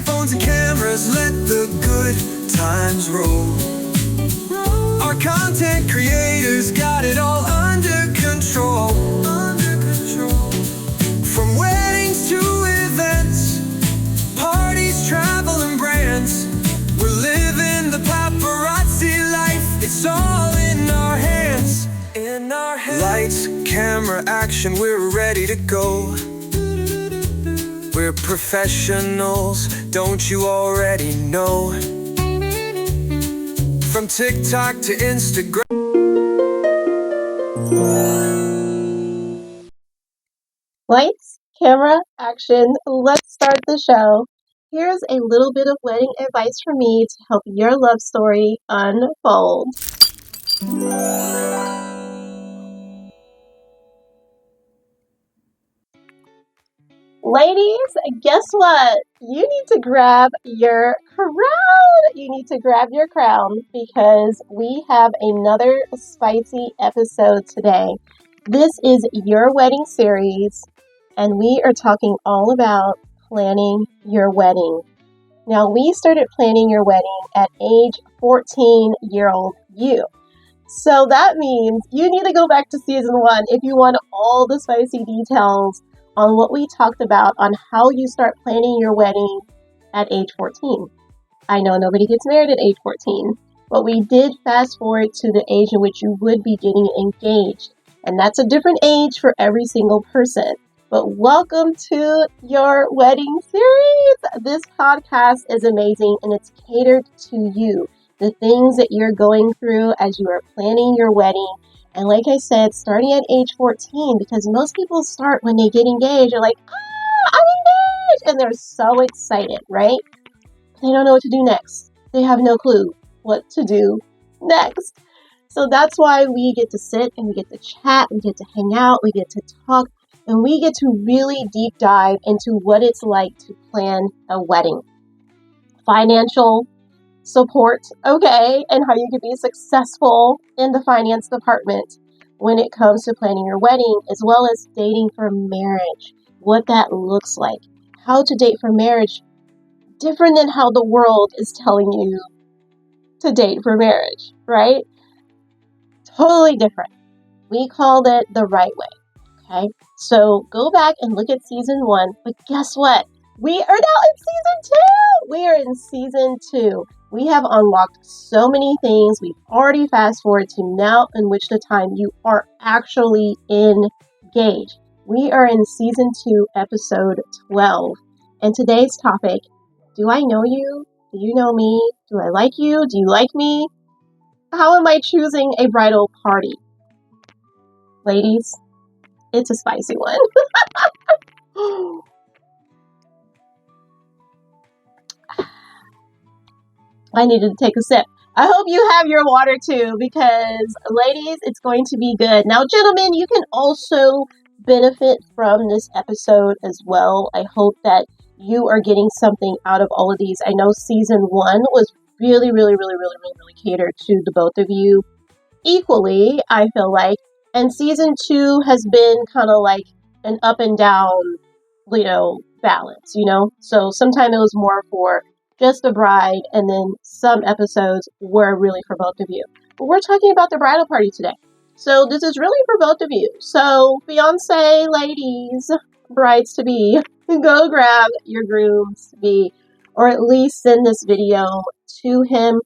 Phones and cameras, let the good times roll. Our content creators got it all under control. From weddings to events, parties, travel, and brands, we're living the paparazzi life. It's all in our hands. Lights, camera, action, we're ready to go. We're professionals, don't you already know? From TikTok to Instagram. Lights, camera, action, let's start the show. Here's a little bit of wedding advice from me to help your love story unfold. Ladies, guess what? You need to grab your crown. You need to grab your crown because we have another spicy episode today. This is your wedding series, and we are talking all about planning your wedding. Now, we started planning your wedding at age 14-year-old you. So that means you need to go back to season 1 if you want all the spicy details on what we talked about on how you start planning your wedding at age 14. I know nobody gets married at age 14, but we did fast forward to the age in which you would be getting engaged. And that's a different age for every single person. But welcome to your wedding series. This podcast is amazing and it's catered to you. The things that you're going through as you are planning your wedding. And like I said, starting at age 14, because most people start when they get engaged. They're like, I'm engaged! And they're so excited, right? They don't know what to do next. They have no clue what to do next. So that's why we get to sit and we get to chat, we get to hang out, we get to talk, and we get to really deep dive into what it's like to plan a wedding. Financial support, okay, and how you can be successful in the finance department when it comes to planning your wedding, as well as dating for marriage, what that looks like, how to date for marriage, different than how the world is telling you to date for marriage, right? Totally different. We called it the right way, okay? So go back and look at season 1, but guess what? We are now in season 2! We are in season 2. We have unlocked so many things. We've already fast forwarded to now in which the time you are actually engaged. We are in season 2, episode 12. And today's topic, do I know you? Do you know me? Do I like you? Do you like me? How am I choosing a bridal party? Ladies, it's a spicy one. I needed to take a sip. I hope you have your water too, because ladies, it's going to be good. Now, gentlemen, you can also benefit from this episode as well. I hope that you are getting something out of all of these. I know season 1 was really catered to the both of you equally, I feel like. And season 2 has been kind of like an up and down, balance, So sometimes it was more for just the bride, and then some episodes were really for both of you. But we're talking about the bridal party today. So this is really for both of you. So fiancé ladies, brides to be, go grab your grooms to be, or at least send this video to him.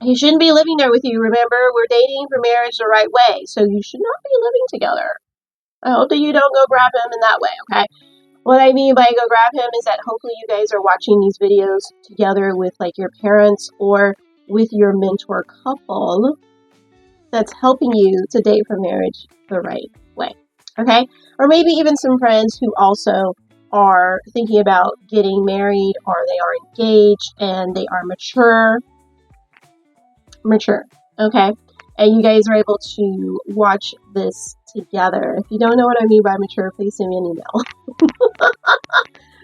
He shouldn't be living there with you. Remember, we're dating for marriage the right way. So you should not be living together. I hope that you don't go grab him in that way, okay? What I mean by go grab him is that hopefully you guys are watching these videos together with like your parents or with your mentor couple that's helping you to date for marriage the right way, okay? Or maybe even some friends who also are thinking about getting married, or they are engaged and they are mature, okay? And you guys are able to watch this together. If you don't know what I mean by mature, please send me an email.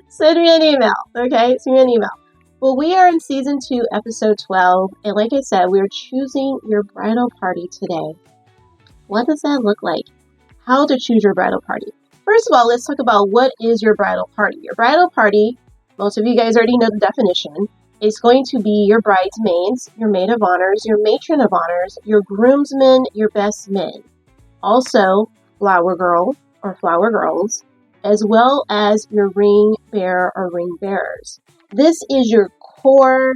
Send me an email, okay? Send me an email. Well, we are in season 2, episode 12. And like I said, we're choosing your bridal party today. What does that look like? How to choose your bridal party? First of all, let's talk about what is your bridal party. Your bridal party most of you guys already know the definition. It's going to be your bridesmaids, your maid of honors, your matron of honors, your groomsmen, your best men. Also, flower girl or flower girls, as well as your ring bearer or ring bearers. This is your core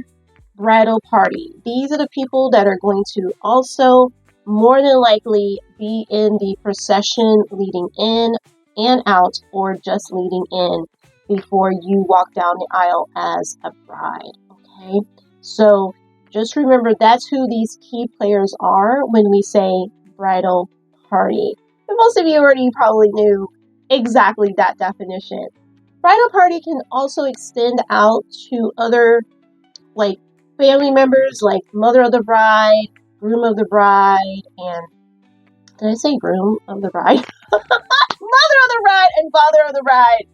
bridal party. These are the people that are going to also more than likely be in the procession leading in and out, or just leading in before you walk down the aisle as a bride. Okay, so just remember that's who these key players are when we say bridal party. And most of you already probably knew exactly that definition. Bridal party can also extend out to other like family members, like mother of the bride, groom of the bride, and did I say groom of the bride? Mother of the bride and father of the bride,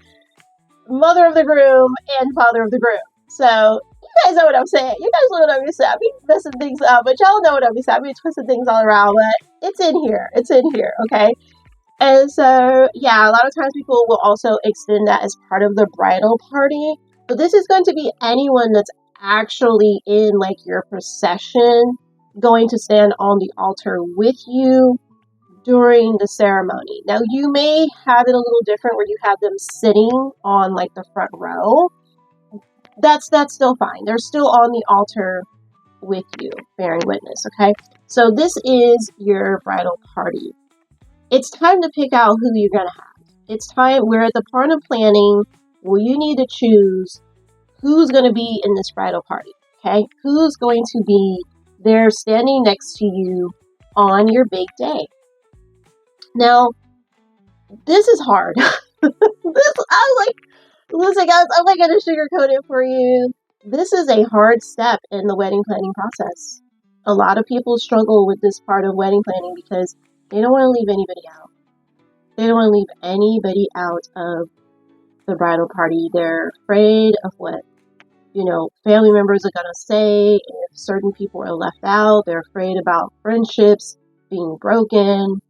mother of the groom and father of the groom. So you guys know what I'm saying. You guys know what I'm saying. I be messing things up, but y'all know what I'm saying. I be twisting things all around, but it's in here. It's in here, okay? And so, yeah, a lot of times people will also extend that as part of the bridal party. But this is going to be anyone that's actually in like your procession, going to stand on the altar with you during the ceremony. Now, you may have it a little different where you have them sitting on like the front row. That's still fine. They're still on the altar with you, bearing witness, okay? So this is your bridal party. It's time to pick out who you're going to have. It's time, we're at the part of planning where you need to choose who's going to be in this bridal party, okay? Who's going to be there standing next to you on your big day. Now, this is hard. Listen guys, I'm not going to sugarcoat it for you. This is a hard step in the wedding planning process. A lot of people struggle with this part of wedding planning because they don't want to leave anybody out. They don't want to leave anybody out of the bridal party. They're afraid of what, family members are going to say. If certain people are left out, they're afraid about friendships being broken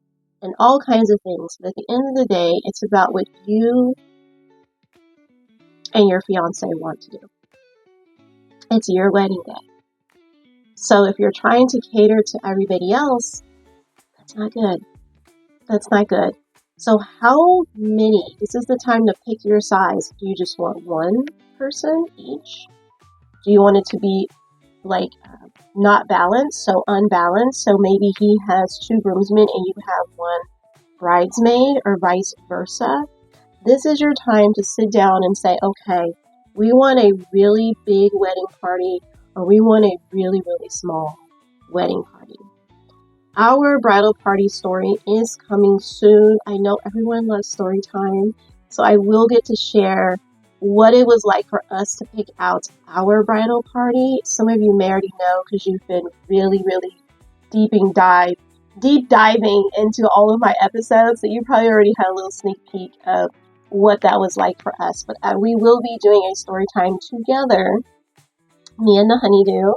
and all kinds of things. But at the end of the day, it's about what you and your fiance want to do. It's your wedding day. So if you're trying to cater to everybody else, that's not good. That's not good. So how many? This is the time to pick your size. Do you just want one person each? Do you want it to be like not balanced, so unbalanced? So maybe he has two groomsmen and you have one bridesmaid, or vice versa. This is your time to sit down and say, okay, we want a really big wedding party, or we want a really, really small wedding party. Our bridal party story is coming soon. I know everyone loves story time, so I will get to share what it was like for us to pick out our bridal party. Some of you may already know because you've been really, really deep diving into all of my episodes, so you probably already had a little sneak peek of what that was like for us. But we will be doing a story time together, me and the honeydew,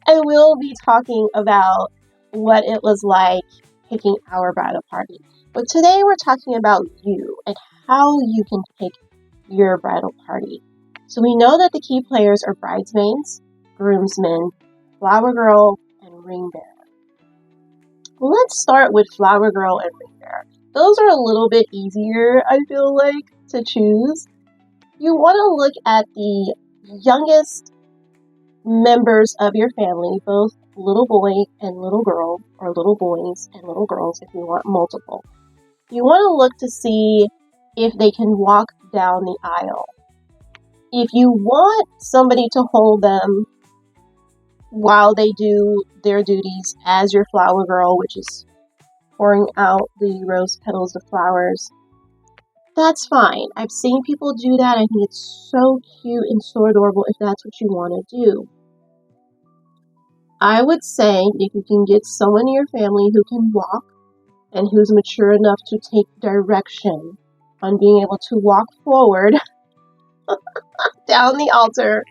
and we'll be talking about what it was like picking our bridal party. But today we're talking about you and how you can pick your bridal party. So we know that the key players are bridesmaids, groomsmen, flower girl, and ring bearer. Let's start with flower girl and ring bearer. Those are a little bit easier, I feel like, to choose. You want to look at the youngest members of your family, both little boy and little girl, or little boys and little girls if you want multiple. You want to look to see if they can walk down the aisle. If you want somebody to hold them while they do their duties as your flower girl, which is pouring out the rose petals of flowers, that's fine. I've seen people do that. I think it's so cute and so adorable if that's what you want to do. I would say if you can get someone in your family who can walk and who's mature enough to take direction on being able to walk forward down the altar.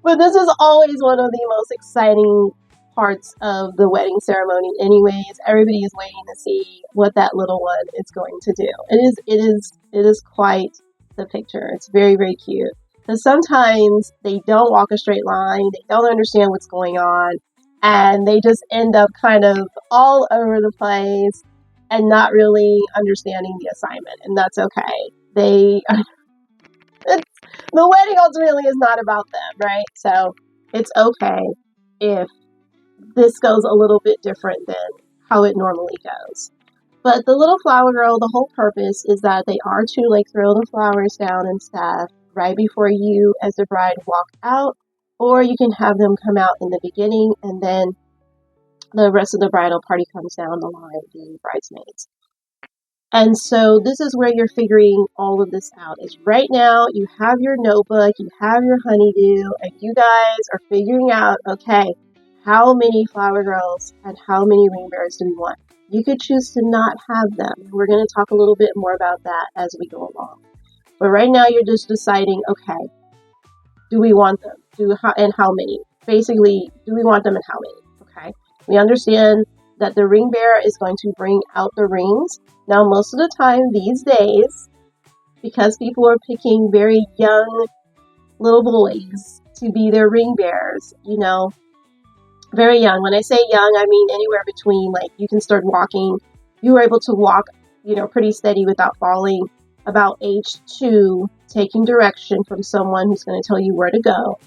But this is always one of the most exciting parts of the wedding ceremony anyways. Everybody is waiting to see what that little one is going to do. It is quite the picture. It's very, very cute. Because sometimes they don't walk a straight line, they don't understand what's going on, and they just end up kind of all over the place and not really understanding the assignment, and that's okay. The wedding ultimately is not about them, right? So it's okay if this goes a little bit different than how it normally goes. But the little flower girl, the whole purpose is that they are to like throw the flowers down and stuff right before you as the bride walk out, or you can have them come out in the beginning and then the rest of the bridal party comes down the line, the bridesmaids. And so this is where you're figuring all of this out. Is right now you have your notebook, you have your honeydew, and you guys are figuring out, okay, how many flower girls and how many ring bearers do we want? You could choose to not have them. We're going to talk a little bit more about that as we go along. But right now you're just deciding, okay, do we want them? And how many? Basically, do we want them and how many? Okay. We understand that the ring bearer is going to bring out the rings. Now, most of the time these days, because people are picking very young little boys to be their ring bearers, very young. When I say young, I mean anywhere between, like, you can start walking. You were able to walk, pretty steady without falling. About age 2, taking direction from someone who's going to tell you where to go,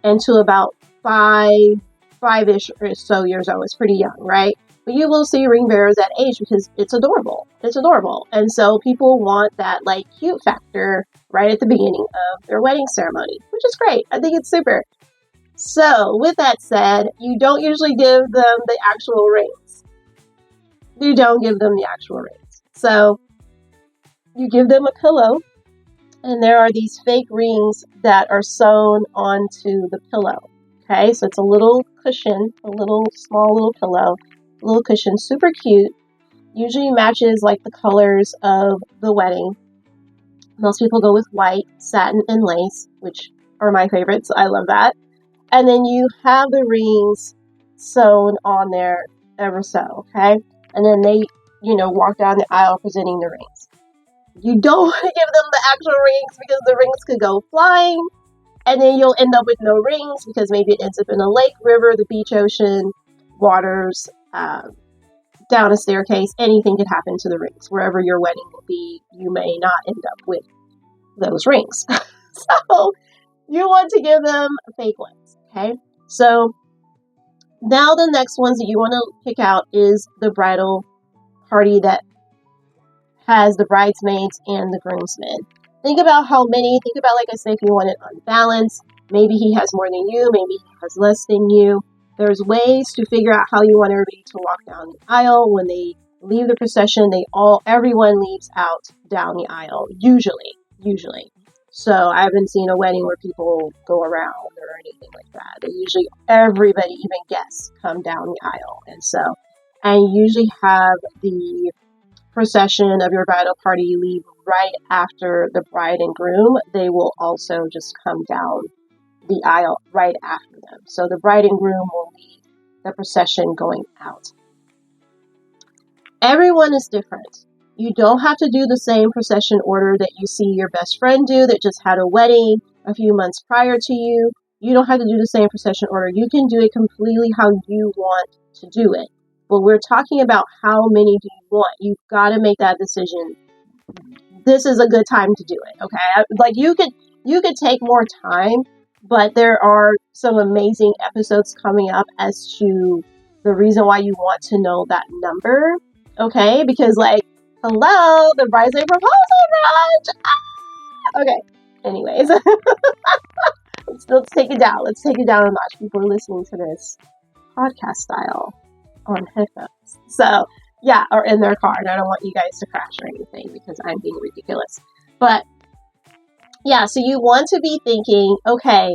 and to about 5-ish or so years old. It's pretty young, right? But you will see ring bearers that age because it's adorable. It's adorable. And so people want that, like, cute factor right at the beginning of their wedding ceremony, which is great. I think it's super. So, with that said, you don't usually give them the actual rings. You don't give them the actual rings. So, you give them a pillow, and there are these fake rings that are sewn onto the pillow. Okay, so it's a little cushion, a little small little pillow, little cushion, super cute. Usually matches like the colors of the wedding. Most people go with white, satin, and lace, which are my favorites. I love that. And then you have the rings sewn on there ever so, okay? And then they, walk down the aisle presenting the rings. You don't want to give them the actual rings because the rings could go flying, and then you'll end up with no rings because maybe it ends up in a lake, river, the beach, ocean, waters, down a staircase. Anything could happen to the rings. Wherever your wedding will be, you may not end up with those rings. So you want to give them fake ones, okay? So now the next ones that you want to pick out is the bridal party that has the bridesmaids and the groomsmen. Think about how many. Think about, like I said, if you want it unbalanced. Maybe he has more than you. Maybe he has less than you. There's ways to figure out how you want everybody to walk down the aisle. When they leave the procession, everyone leaves out down the aisle. Usually. So I haven't seen a wedding where people go around or anything like that. They usually, everybody, even guests, come down the aisle. And you usually have the procession of your bridal party leave right after the bride and groom. They will also just come down the aisle right after them. So the bride and groom will lead the procession going out. Everyone is different. You don't have to do the same procession order that you see your best friend do that just had a wedding a few months prior to you. You don't have to do the same procession order. You can do it completely how you want to do it. But we're talking about how many do you want. You've got to make that decision. This is a good time to do it, okay? Like, you could take more time, but there are some amazing episodes coming up as to the reason why you want to know that number, okay? Because, like, hello, the bridesmaid proposal brunch! Ah! Okay, anyways. let's take it down. Let's take it down a notch. People are listening to this podcast style on headphones. So, yeah, or in their car. And I don't want you guys to crash or anything because I'm being ridiculous. But, yeah, so you want to be thinking, okay,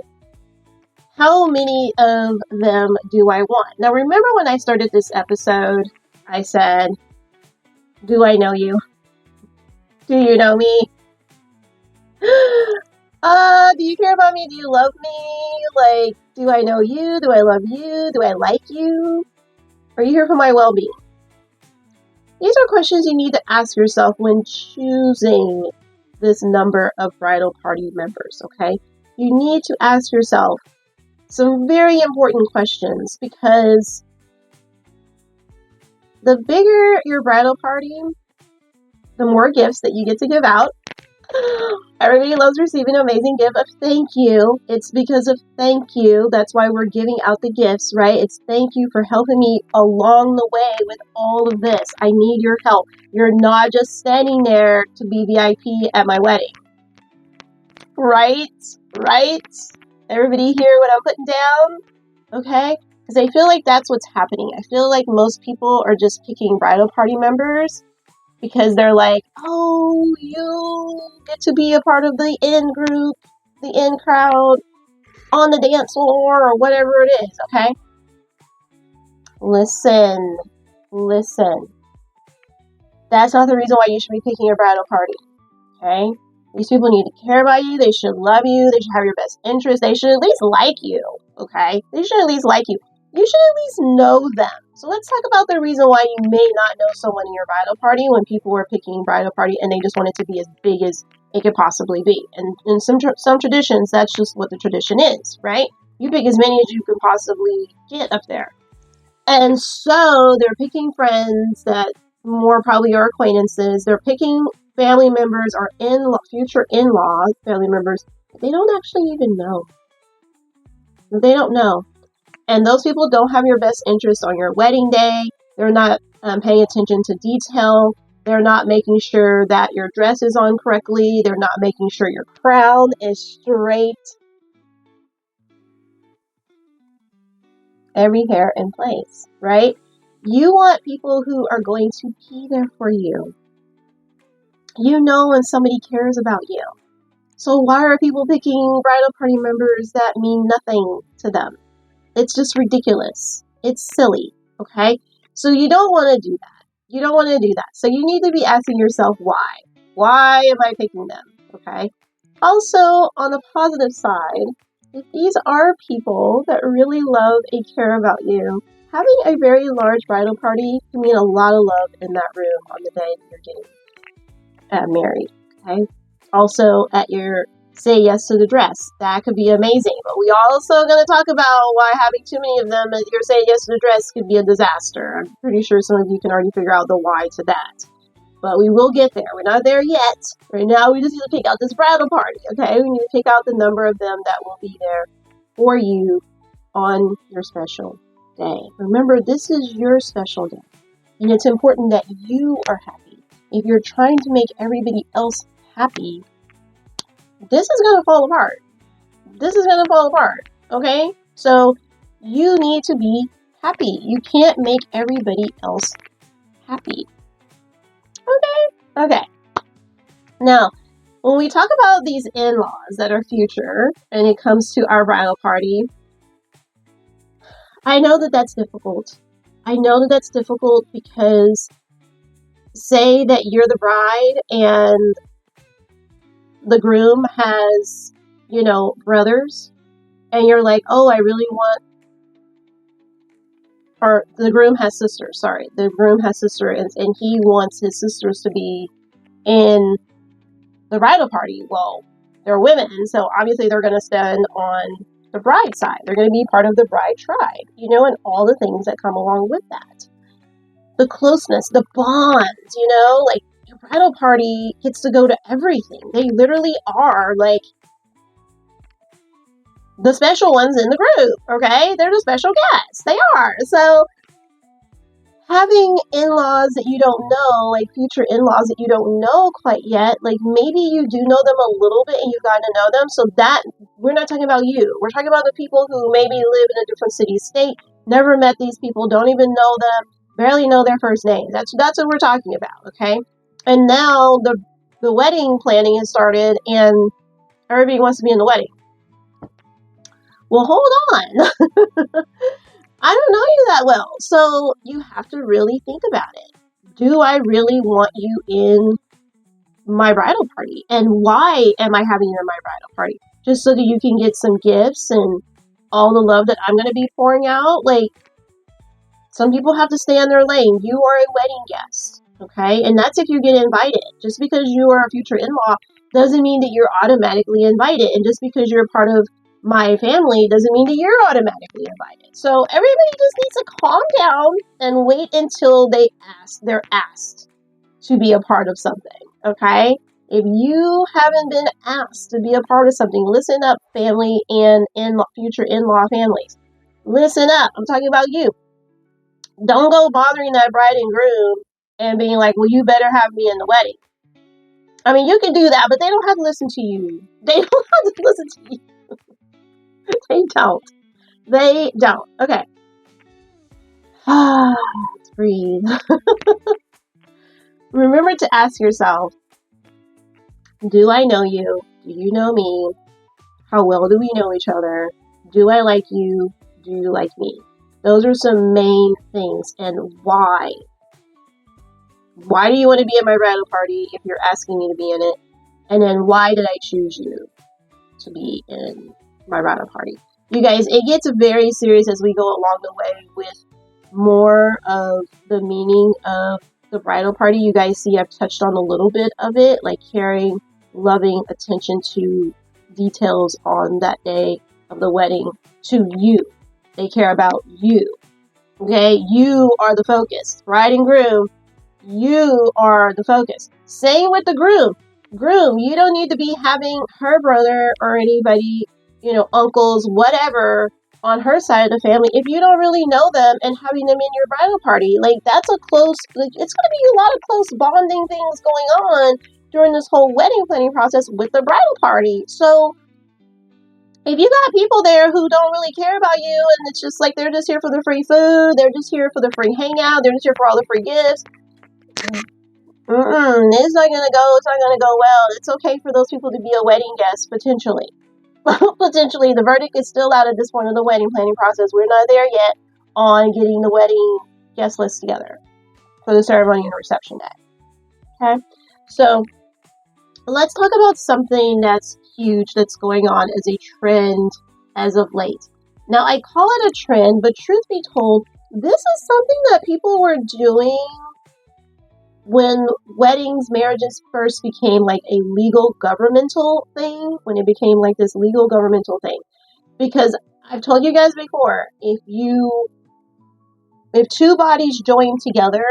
how many of them do I want? Now, remember when I started this episode, I said, do I know you? Do you know me? Do you care about me? Do you love me? Like, do I know you? Do I love you? Do I like you? Are you here for my well-being? These are questions you need to ask yourself when choosing this number of bridal party members, okay? You need to ask yourself some very important questions, because the bigger your bridal party, the more gifts that you get to give out. Everybody loves receiving an amazing gift of thank you. It's because of thank you. That's why we're giving out the gifts, right? It's thank you for helping me along the way with all of this. I need your help. You're not just standing there to be VIP at my wedding. Right? Everybody hear what I'm putting down? Okay? Because I feel like that's what's happening. I feel like most people are just picking bridal party members because they're like, oh, you get to be a part of the in group, the in crowd, on the dance floor, or whatever it is, okay? Listen. That's not the reason why you should be picking your bridal party, okay? These people need to care about you. They should love you. They should have your best interest. They should at least like you, okay? They should at least like you. You should at least know them. So let's talk about the reason why you may not know someone in your bridal party when people were picking bridal party and they just want it to be as big as it could possibly be. And in some traditions, that's just what the tradition is, right? You pick as many as you can possibly get up there. And so they're picking friends that more probably are acquaintances. They're picking family members or future in-laws, family members, they don't actually even know. They don't know. And those people don't have your best interest on your wedding day. They're not paying attention to detail. They're not making sure that your dress is on correctly. They're not making sure your crown is straight. Every hair in place, right? You want people who are going to be there for you. You know when somebody cares about you. So why are people picking bridal party members that mean nothing to them? It's just ridiculous. It's silly, okay? So you don't want to do that. You don't want to do that. So you need to be asking yourself why. Why am I picking them, okay? Also, on the positive side, if these are people that really love and care about you, having a very large bridal party can mean a lot of love in that room on the day that you're getting married, okay? Also, at your say yes to the dress, that could be amazing. But we also going to talk about why having too many of them at your say yes to the dress could be a disaster. I'm pretty sure some of you can already figure out the why to that. But we will get there. We're not there yet. Right now, we just need to pick out this bridal party, okay? We need to pick out the number of them that will be there for you on your special day. Remember, this is your special day. And it's important that you are happy. If you're trying to make everybody else happy, this is going to fall apart. Okay? So you need to be happy. You can't make everybody else happy. Okay. Now, when we talk about these in-laws that are future and it comes to our bridal party, I know that that's difficult. Because say that you're the bride and the groom has, brothers, and you're like, oh, I really want, or the groom has sisters, and he wants his sisters to be in the bridal party. Well, they're women, so obviously they're going to stand on the bride side. They're going to be part of the bride tribe, and all the things that come along with that. The closeness, the bond, like your bridal party gets to go to everything. They literally are like the special ones in the group, okay? They're the special guests. They are. So having in-laws that you don't know, like future in-laws that you don't know quite yet, like maybe you do know them a little bit and you've gotten to know them. So that, we're not talking about you. We're talking about the people who maybe live in a different city, state, never met these people, don't even know them, barely know their first name. That's what we're talking about, okay? And now the wedding planning has started and everybody wants to be in the wedding. Well, hold on. I don't know you that well, so you have to really think about it. Do I really want you in my bridal party? And why am I having you in my bridal party? Just so that you can get some gifts and all the love that I'm going to be pouring out? Like, some people have to stay in their lane. You are a wedding guest, okay? And that's if you get invited. Just because you are a future in-law doesn't mean that you're automatically invited. And just because you're a part of my family doesn't mean that you're automatically invited. So everybody just needs to calm down and wait until they're asked to be a part of something, okay? If you haven't been asked to be a part of something, listen up, family and future in-law families. Listen up. I'm talking about you. Don't go bothering that bride and groom and being like, well, you better have me in the wedding. I mean, you can do that, but they don't have to listen to you. They don't have to listen to you. They don't. They don't. Okay. Let's breathe. Remember to ask yourself, do I know you? Do you know me? How well do we know each other? Do I like you? Do you like me? Those are some main things. And why? Why do you want to be at my bridal party if you're asking me to be in it? And then why did I choose you to be in my bridal party? You guys, it gets very serious as we go along the way with more of the meaning of the bridal party. You guys see I've touched on a little bit of it, like caring, loving, attention to details on that day of the wedding to you. They care about you. Okay? You are the focus. Bride and groom, you are the focus. Same with the groom. Groom, you don't need to be having her brother or anybody, uncles, whatever, on her side of the family if you don't really know them and having them in your bridal party. Like, that's it's going to be a lot of close bonding things going on during this whole wedding planning process with the bridal party. So if you got people there who don't really care about you and it's just like they're just here for the free food, they're just here for the free hangout, they're just here for all the free gifts, it's not gonna go well. It's okay for those people to be a wedding guest, potentially. Potentially, the verdict is still out at this point of the wedding planning process. We're not there yet on getting the wedding guest list together for the ceremony and reception day. Okay, so let's talk about something that's huge that's going on as a trend as of late. Now, I call it a trend, but truth be told, this is something that people were doing when weddings, marriages first became like a legal governmental thing, when it became like this legal governmental thing. Because I've told you guys before, if two bodies join together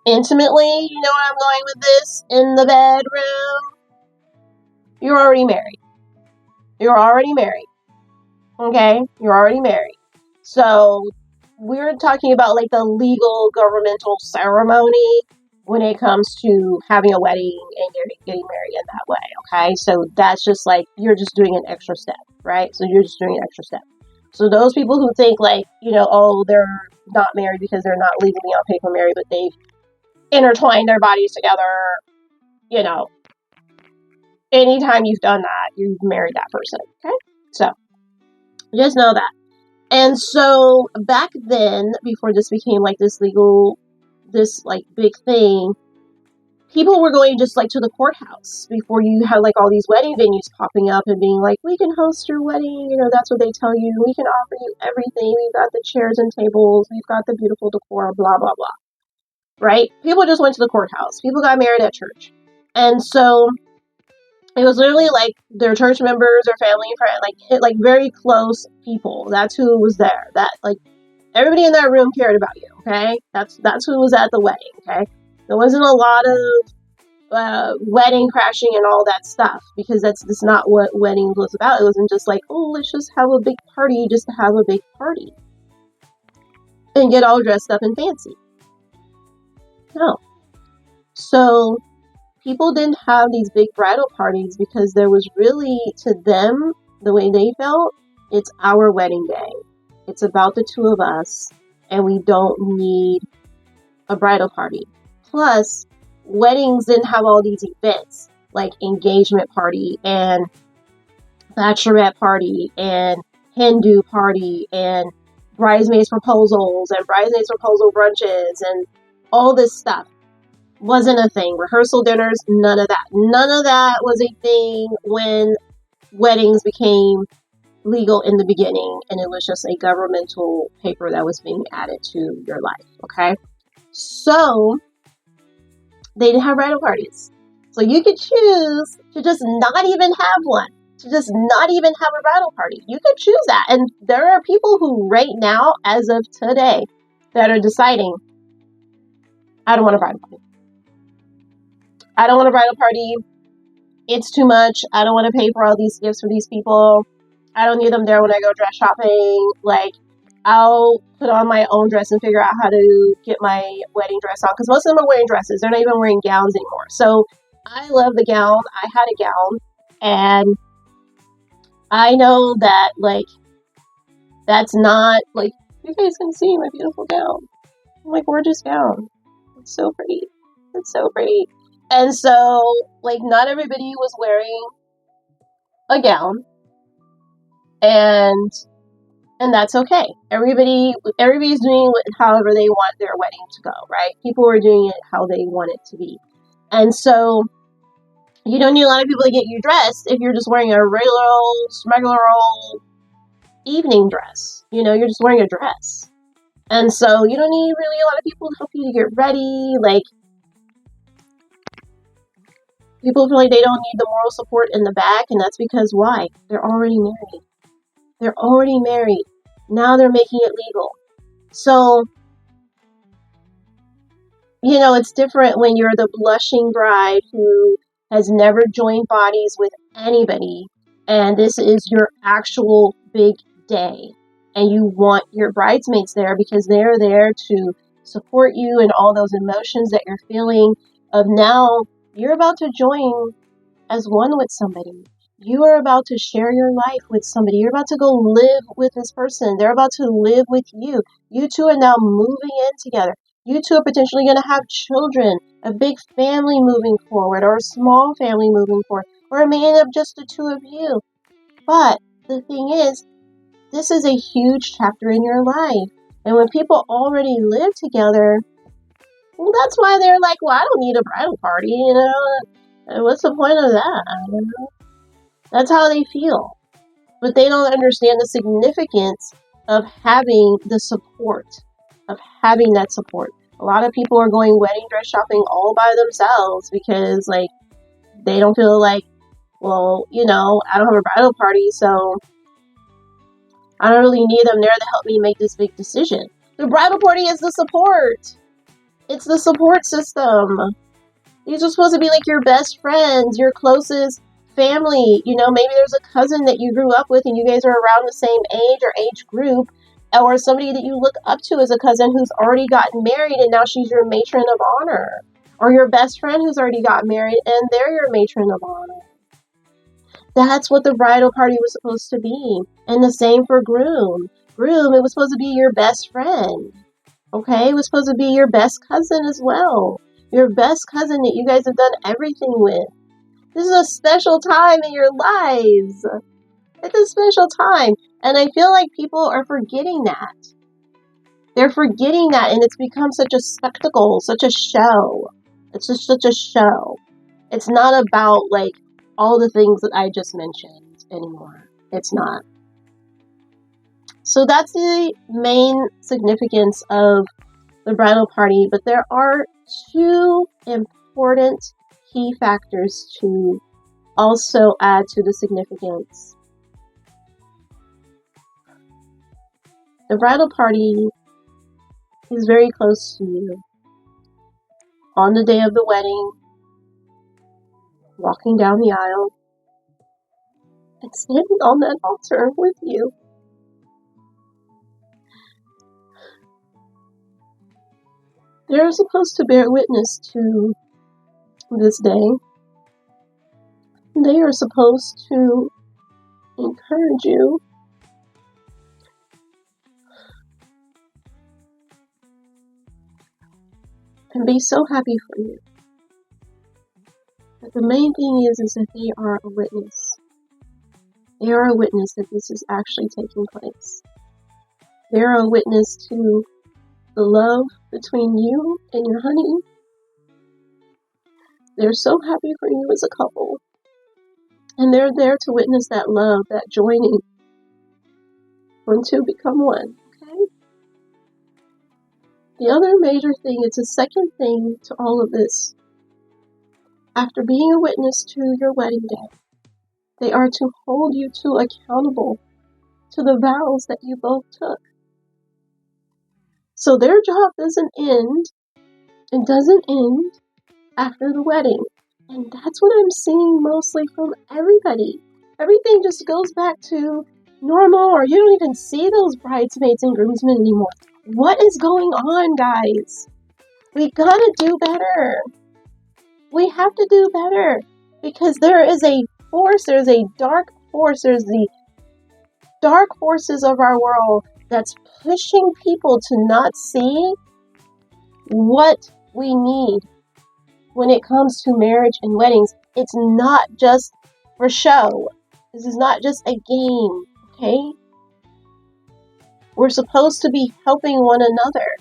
intimately, you know where I'm going with this, in the bedroom, you're already married. You're already married. Okay? You're already married. So we're talking about like the legal governmental ceremony when it comes to having a wedding and getting married in that way, okay? So that's just like, you're just doing an extra step, right? So you're just doing an extra step. So those people who think like, they're not married because they're not legally on paper married, but they've intertwined their bodies together, anytime you've done that, you've married that person, okay? So just know that. And so back then, before this became like this big thing, people were going just like to the courthouse before you had like all these wedding venues popping up and being like, we can host your wedding. That's what they tell you. We can offer you everything. We've got the chairs and tables. We've got the beautiful decor, blah, blah, blah. Right? People just went to the courthouse. People got married at church. And so it was literally like their church members or family and friends, like very close people. That's who was there. That like everybody in that room cared about you. Okay, that's who was at the wedding. Okay, there wasn't a lot of wedding crashing and all that stuff because that's not what weddings was about. It wasn't just like, oh, let's just have a big party just to have a big party and get all dressed up and fancy. No, so people didn't have these big bridal parties because there was really, to them, the way they felt, it's our wedding day. It's about the two of us, and we don't need a bridal party. Plus, weddings didn't have all these events like engagement party and bachelorette party and hen do party and bridesmaids proposals and bridesmaids proposal brunches and all this stuff. Wasn't a thing. Rehearsal dinners, none of that. None of that was a thing when weddings became legal in the beginning, and it was just a governmental paper that was being added to your life, okay? So, they didn't have bridal parties. So you could choose to just not even have one, to just not even have a bridal party. You could choose that. And there are people who right now, as of today, that are deciding, I don't want a bridal party. I don't want a bridal party. It's too much. I don't want to pay for all these gifts for these people. I don't need them there when I go dress shopping. Like, I'll put on my own dress and figure out how to get my wedding dress on. Because most of them are wearing dresses. They're not even wearing gowns anymore. So I love the gown. I had a gown. And I know that, like, that's not, like, you guys can see my beautiful gown. My gorgeous gown. It's so pretty. It's so pretty. And so, like, not everybody was wearing a gown. And that's okay. Everybody's doing it however they want their wedding to go, right? People are doing it how they want it to be. And so you don't need a lot of people to get you dressed if you're just wearing a regular old evening dress. You know, you're just wearing a dress. And so you don't need really a lot of people to help you to get ready. Like, people feel like they don't need the moral support in the back, and that's because why? They're already married. They're already married. Now they're making it legal. So, you know, it's different when you're the blushing bride who has never joined bodies with anybody, and this is your actual big day, and you want your bridesmaids there because they're there to support you and all those emotions that you're feeling of now you're about to join as one with somebody. You are about to share your life with somebody. You're about to go live with this person. They're about to live with you. You two are now moving in together. You two are potentially going to have children, a big family moving forward, or a small family moving forward, or it may end up just the two of you. But the thing is, this is a huge chapter in your life. And when people already live together, well, that's why they're like, well, I don't need a bridal party, you know? What's the point of that? You know? That's how they feel. But they don't understand the significance of having the support, of having that support. A lot of people are going wedding dress shopping all by themselves because, like, they don't feel like, well, you know, I don't have a bridal party, so I don't really need them there to help me make this big decision. The bridal party is the support. It's the support system. These are supposed to be like your best friends, your closest family. You know, maybe there's a cousin that you grew up with and you guys are around the same age or age group, or somebody that you look up to as a cousin who's already gotten married and now she's your matron of honor, or your best friend who's already got married and they're your matron of honor. That's what the bridal party was supposed to be. And the same for groom. Groom, it was supposed to be your best friend. Okay, it was supposed to be your best cousin as well. Your best cousin that you guys have done everything with. This is a special time in your lives. It's a special time. And I feel like people are forgetting that. They're forgetting that, and it's become such a spectacle, such a show. It's just such a show. It's not about, like, all the things that I just mentioned anymore. It's not. So that's the main significance of the bridal party, but there are two important key factors to also add to the significance. The bridal party is very close to you. On the day of the wedding, walking down the aisle, and standing on that altar with you. They're supposed to bear witness to this day. They are supposed to encourage you. And be so happy for you. But the main thing is that they are a witness. They are a witness that this is actually taking place. They are a witness to the love between you and your honey. They're so happy for you as a couple. And they're there to witness that love, that joining when two become one. Okay? The other major thing, it's a second thing to all of this, after being a witness to your wedding day, they are to hold you to accountable to the vows that you both took. So their job doesn't end. It doesn't end after the wedding. And that's what I'm seeing mostly from everybody. Everything just goes back to normal, or you don't even see those bridesmaids and groomsmen anymore. What is going on, guys? We gotta do better. We have to do better, because there is a force, there's a dark force, there's the dark forces of our world that's pushing people to not see what we need when it comes to marriage and weddings. It's not just for show. This is not just a game, okay? We're supposed to be helping one another.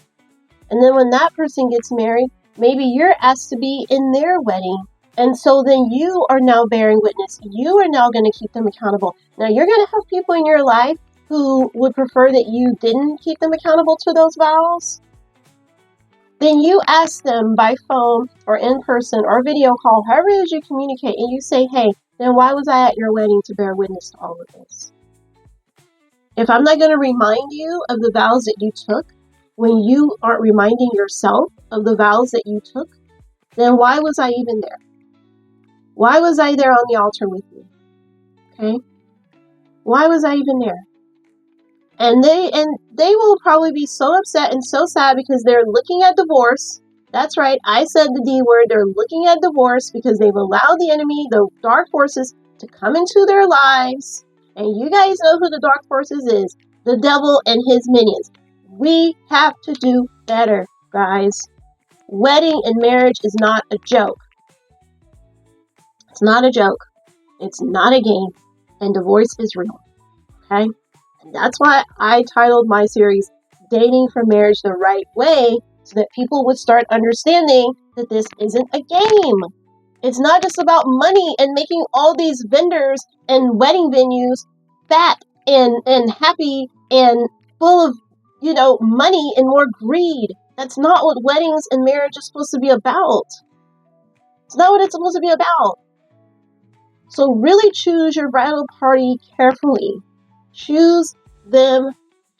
And then when that person gets married, maybe you're asked to be in their wedding. And so then you are now bearing witness. You are now going to keep them accountable. Now you're going to have people in your life who would prefer that you didn't keep them accountable to those vows. Then you ask them by phone or in person or video call, however it is you communicate, and you say, hey, then why was I at your wedding to bear witness to all of this? If I'm not going to remind you of the vows that you took, when you aren't reminding yourself of the vows that you took, then why was I even there? Why was I there on the altar with you? Okay? Why was I even there? And they will probably be so upset and so sad because they're looking at divorce. That's right, I said the D word. They're looking at divorce because they've allowed the enemy, the dark forces, to come into their lives. And you guys know who the dark forces is. The devil and his minions. We have to do better, guys. Wedding and marriage is not a joke. It's not a joke. It's not a game. And divorce is real. Okay? And that's why I titled my series, Dating for Marriage the Right Way, so that people would start understanding that this isn't a game. It's not just about money and making all these vendors and wedding venues fat and happy and full of, money and more greed. That's not what weddings and marriage is supposed to be about. It's not what it's supposed to be about. So really choose your bridal party carefully. Choose them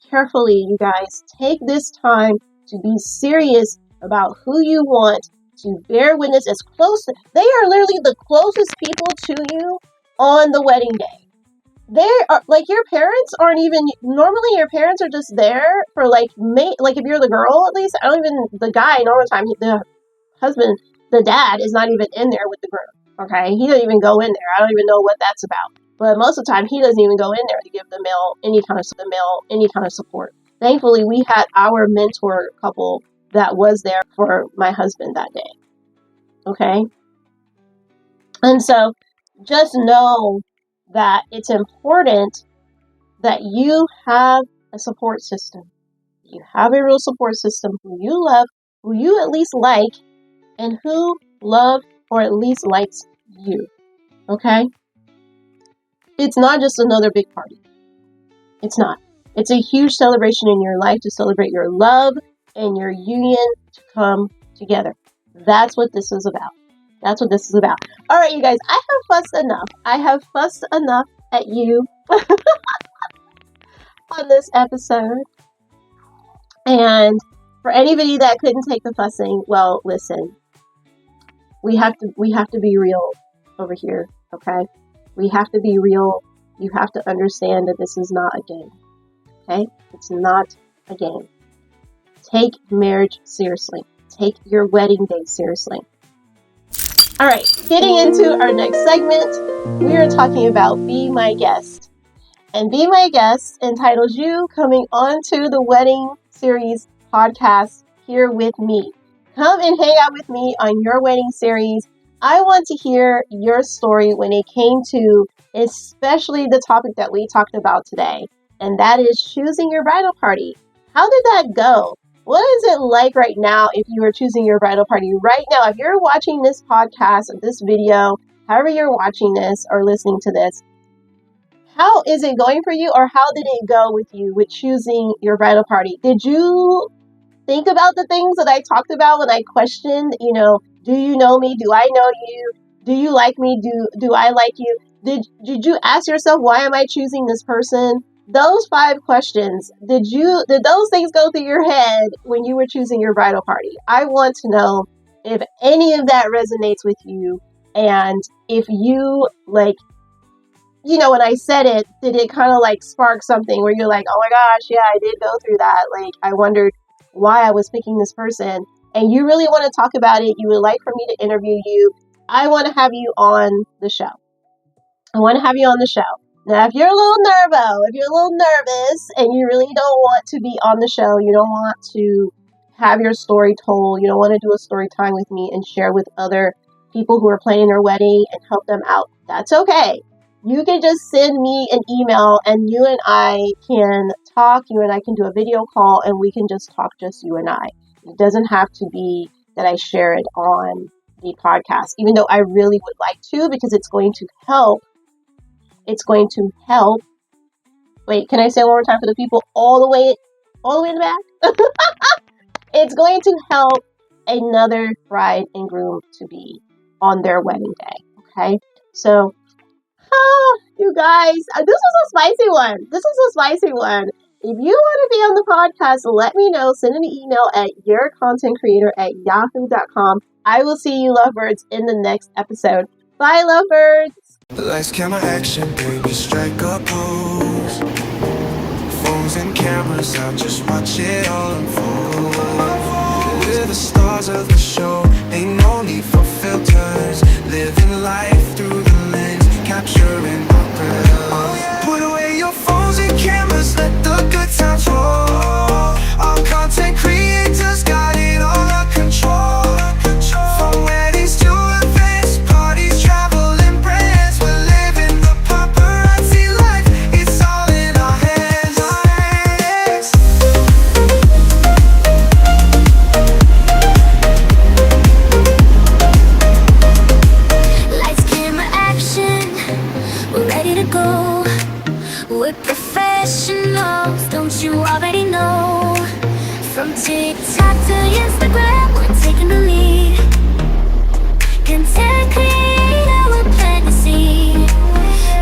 carefully, you guys. Take this time to be serious about who you want to bear witness as close. They are literally the closest people to you on the wedding day. They are like, your parents aren't even, normally your parents are just there for like if you're the girl, at least, the guy, normal time, the husband, the dad is not even in there with the groom. Okay, he doesn't even go in there. I don't even know what that's about. But most of the time, he doesn't even go in there to give the male any kind of support. Thankfully, we had our mentor couple that was there for my husband that day. Okay, and so just know that it's important that you have a support system. You have a real support system who you love, who you at least like, and who love or at least likes you. Okay? It's not just another big party. It's not. It's a huge celebration in your life to celebrate your love and your union to come together. That's what this is about. That's what this is about. All right, you guys, I have fussed enough. I have fussed enough at you on this episode. And for anybody that couldn't take the fussing, well, listen. We have to be real over here, okay? We have to be real. You have to understand that this is not a game, okay? It's not a game. Take marriage seriously. Take your wedding day seriously. All right, getting into our next segment, we are talking about Be My Guest. And Be My Guest entitles you coming onto the Wedding Series podcast here with me. Come and hang out with me on your wedding series. I want to hear your story when it came to especially the topic that we talked about today, and that is choosing your bridal party. How did that go? What is it like right now if you are choosing your bridal party right now? If you're watching this podcast or this video, however you're watching this or listening to this, how is it going for you, or how did it go with you with choosing your bridal party? Did you think about the things that I talked about when I questioned, do you know me? Do I know you? Do you like me? Do I like you? Did you ask yourself, why am I choosing this person? Those 5 questions, did those things go through your head when you were choosing your bridal party? I want to know if any of that resonates with you, and if you, like, you know, when I said it, did it kind of like spark something where you're like, oh my gosh, yeah, I did go through that. Like, I wondered why I was picking this person, and you really want to talk about it. You would like for me to interview you. I want to have you on the show. I want to have you on the show. Now, if you're a little nervous and you really don't want to be on the show, you don't want to have your story told, you don't want to do a story time with me and share with other people who are planning their wedding and help them out, that's okay. You can just send me an email and you and I can talk. You and I can do a video call and we can just talk, just you and I. It doesn't have to be that I share it on the podcast, even though I really would like to, because it's going to help. It's going to help. Wait, can I say it one more time for the people all the way in the back? It's going to help another bride and groom to be on their wedding day. Okay, so you guys, this was a spicy one. If you want to be on the podcast, let me know. Send an email at yourcontentcreator@yahoo.com. I will see you lovebirds in the next episode. Bye, lovebirds. Lights, camera, action, baby, strike a pose. Phones and cameras out, just watch it all unfold. We're the stars of the show, ain't no need for filters. Living life through the lens, capturing our thrills. Put away your phones and cameras, let the good times roll. Our content creators got it all under control. From weddings to events, parties, travel and brands, we're living the paparazzi life. It's all in our hands. Lights, camera, action, we're ready to go. We're professionals, don't you already know? From TikTok to Instagram, we're taking the lead. Content creator, we're planting the seed.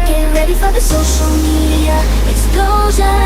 Get ready for the social media explosion.